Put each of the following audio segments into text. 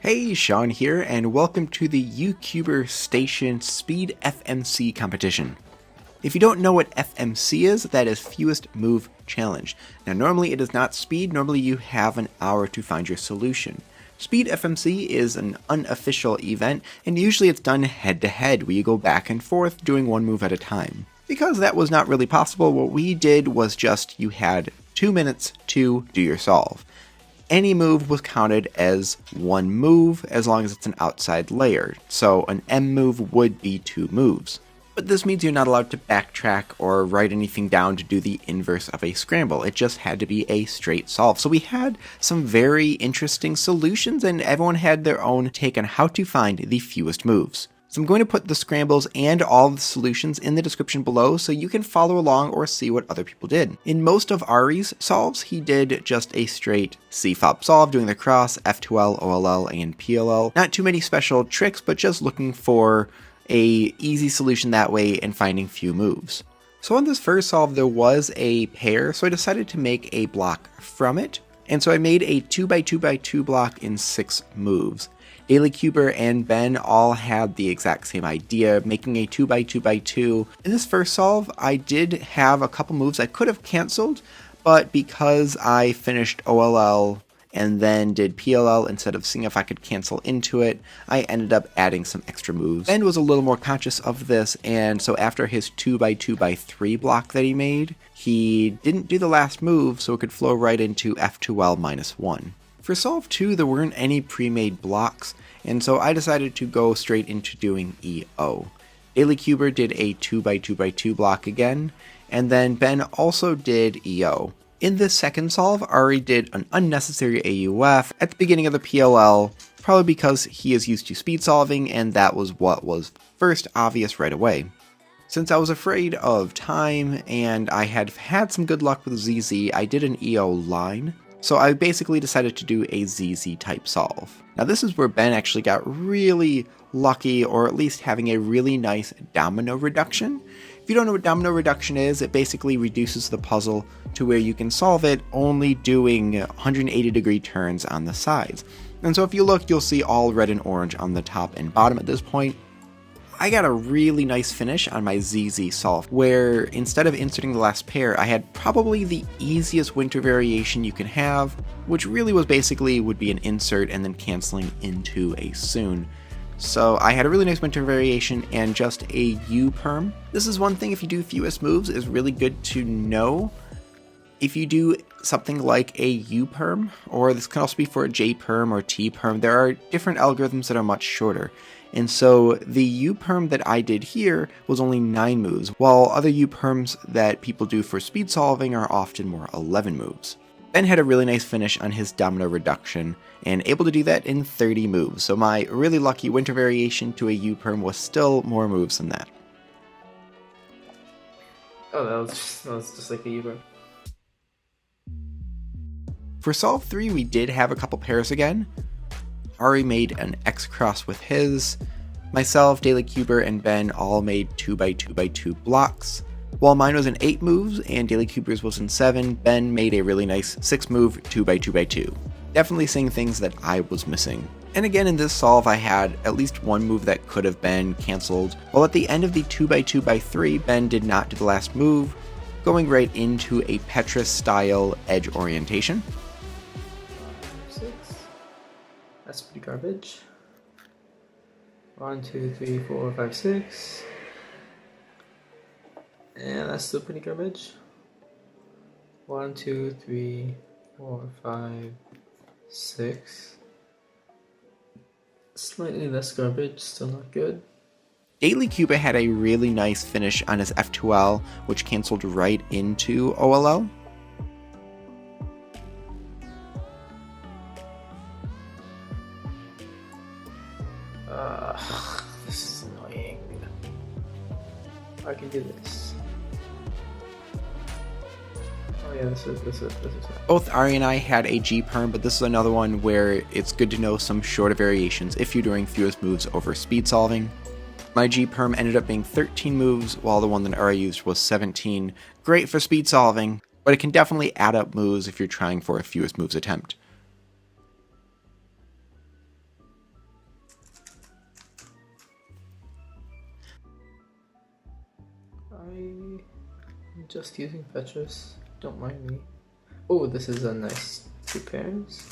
Hey, Shawn here, and welcome to the YouCuber Station Speed FMC competition. If you don't know what FMC is, that is Fewest Move Challenge. Now normally it is not speed, normally you have an hour to find your solution. Speed FMC is an unofficial event, and usually it's done head to head, where you go back and forth doing one move at a time. Because that was not really possible, what we did was just you had 2 minutes to do your solve. Any move was counted as one move as long as it's an outside layer, so an M move would be 2 moves. But this means you're not allowed to backtrack or write anything down to do the inverse of a scramble. It just had to be a straight solve. So we had some very interesting solutions, and everyone had their own take on how to find the fewest moves. So I'm going to put the scrambles and all the solutions in the description below so you can follow along or see what other people did. In most of Ari's solves, he did just a straight C-FOB solve, doing the cross, F2L, OLL, and PLL. Not too many special tricks, but just looking for a easy solution that way and finding few moves. So on this first solve, there was a pair, so I decided to make a block from it. And so I made a 2x2x2 block in 6 moves. DailyCuber and Ben all had the exact same idea, making a 2x2x2. In this first solve, I did have a couple moves I could have canceled, but because I finished OLL and then did PLL instead of seeing if I could cancel into it, I ended up adding some extra moves. Ben was a little more conscious of this, and so after his 2x2x3 block that he made, he didn't do the last move so it could flow right into F2L -1. For solve 2, there weren't any pre-made blocks, and so I decided to go straight into doing EO. DailyCuber did a 2x2x2 block again, and then Ben also did EO. In this second solve, Ari did an unnecessary AUF at the beginning of the PLL, probably because he is used to speed solving, and that was what was first obvious right away. Since I was afraid of time, and I had had some good luck with ZZ, I did an EO line. So I basically decided to do a ZZ type solve. Now this is where Ben actually got really lucky, or at least having a really nice domino reduction. If you don't know what domino reduction is, it basically reduces the puzzle to where you can solve it only doing 180-degree turns on the sides. And so if you look, you'll see all red and orange on the top and bottom at this point. I got a really nice finish on my ZZ solve, where instead of inserting the last pair, I had probably the easiest winter variation you can have, which really was basically would be an insert and then canceling into a soon. So I had a really nice winter variation and just a U-perm. This is one thing, if you do fewest moves, is really good to know. If you do something like a U-perm, or this can also be for a J-perm or T-perm, there are different algorithms that are much shorter. And so the U-perm that I did here was only 9 moves, while other U-perms that people do for speed solving are often more 11 moves. Ben had a really nice finish on his domino reduction, and able to do that in 30 moves, so my really lucky winter variation to a U-perm was still more moves than that. Oh, that was just like a U-perm. For solve 3, we did have a couple pairs again. Ari made an X cross with his. Myself, DailyCuber, and Ben all made 2x2x2 blocks. While mine was in 8 moves and DailyCuber's was in 7, Ben made a really nice 6-move 2x2x2. Definitely seeing things that I was missing. And again, in this solve, I had at least one move that could have been cancelled, while at the end of the 2x2x3, Ben did not do the last move, going right into a Petra-style edge orientation. That's pretty garbage. 1, 2, 3, 4, 5, 6. And that's still pretty garbage. 1, 2, 3, 4, 5, 6. Slightly less garbage, still not good. DailyCuber had a really nice finish on his F2L, which canceled right into OLL. This is annoying. I can do this. Oh yeah, this is. Both Ari and I had a G-perm, but this is another one where it's good to know some shorter variations if you're doing fewest moves over speed solving. My G-perm ended up being 13 moves, while the one that Ari used was 17. Great for speed solving, but it can definitely add up moves if you're trying for a fewest moves attempt. I'm just using fetchers. Don't mind me. Oh, this is a nice 2 pairs.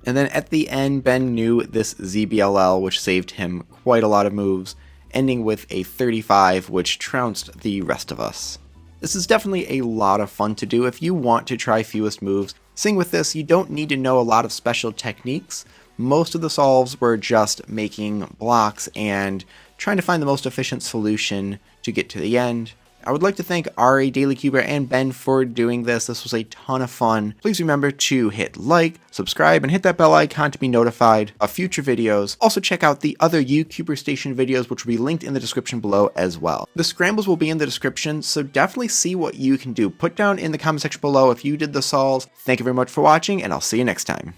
And then at the end, Ben knew this ZBLL, which saved him quite a lot of moves, ending with a 35, which trounced the rest of us. This is definitely a lot of fun to do if you want to try fewest moves. Seeing with this, you don't need to know a lot of special techniques. Most of the solves were just making blocks and trying to find the most efficient solution to get to the end. I would like to thank Ari, DailyCuber, and Ben for doing this. This was a ton of fun. Please remember to hit like, subscribe, and hit that bell icon to be notified of future videos. Also check out the other YouCuber Station videos, which will be linked in the description below as well. The scrambles will be in the description, so definitely see what you can do. Put down in the comment section below if you did the solves. Thank you very much for watching, and I'll see you next time.